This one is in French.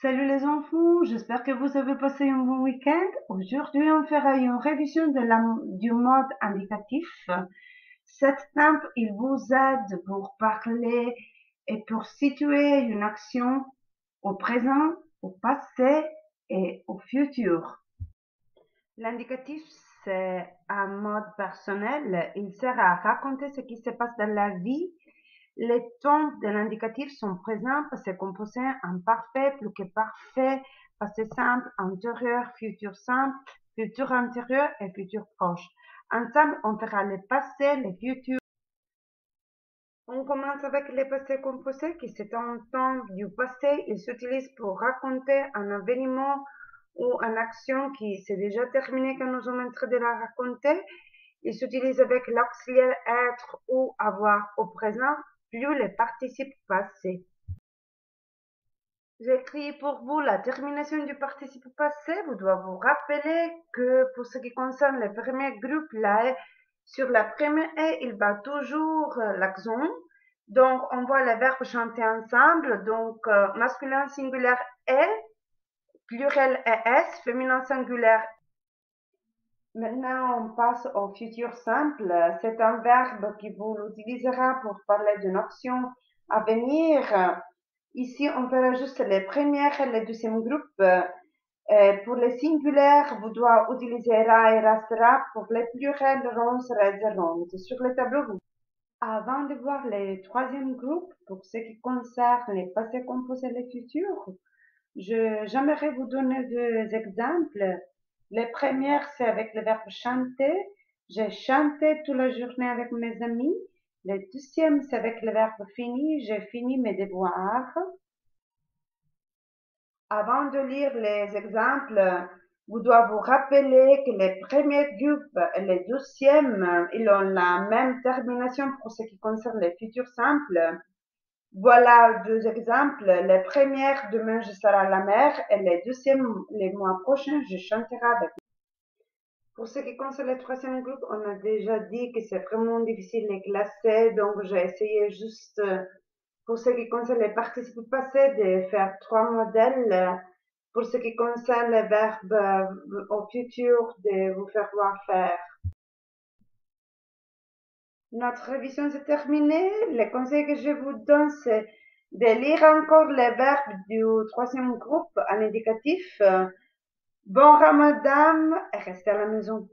Salut les enfants, j'espère que vous avez passé un bon week-end. Aujourd'hui, on fera une révision du mode indicatif. Cet temple, il vous aide pour parler et pour situer une action au présent, au passé et au futur. L'indicatif, c'est un mode personnel. Il sert à raconter ce qui se passe dans la vie. Les temps de l'indicatif sont présents, passé composé, imparfait, plus que parfait, passé simple, antérieur, futur simple, futur antérieur et futur proche. Ensemble, on fera le passé, le futur. On commence avec le passé composé, qui c'est un temps du passé. Il s'utilise pour raconter un événement ou une action qui s'est déjà terminée quand nous sommes en train de la raconter. Il s'utilise avec l'auxiliaire être ou avoir au présent, plus les participes passés. J'écris pour vous la termination du participe passé. Vous devez vous rappeler que pour ce qui concerne le premier groupe, là, sur la première et, il bat toujours l'accent. Donc, on voit les verbes chanter ensemble. Donc, masculin singulier est, pluriel est S, féminin singulier. Maintenant, on passe au futur simple. C'est un verbe qui vous l'utilisera pour parler d'une action à venir. Ici, on verra juste les premières et les deuxièmes groupes. Pour les singulaires, vous devez utiliser ra et restera. Pour les pluriels, ron, sera et ron. Sur le tableau, avant de voir les troisième groupe, pour ce qui concerne les passés composés et les futurs, j'aimerais vous donner deux exemples. Les premières, c'est avec le verbe chanter. J'ai chanté toute la journée avec mes amis. Le deuxième, c'est avec le verbe fini. J'ai fini mes devoirs. Avant de lire les exemples, vous devez vous rappeler que les premiers groupes et les deuxièmes, ils ont la même termination pour ce qui concerne les futurs simples. Voilà deux exemples. Les premières, demain je serai à la mer, et les deuxièmes, les mois prochains, je chanterai avec. Pour ce qui concerne le troisième groupe, on a déjà dit que c'est vraiment difficile de classer, donc j'ai essayé juste, pour ce qui concerne les participes passés, de faire trois modèles. Pour ce qui concerne les verbes au futur, de vous faire voir faire. Notre révision c'est terminée. Le conseil que je vous donne, c'est de lire encore les verbes du troisième groupe en indicatif. Bon Ramadan et restez à la maison.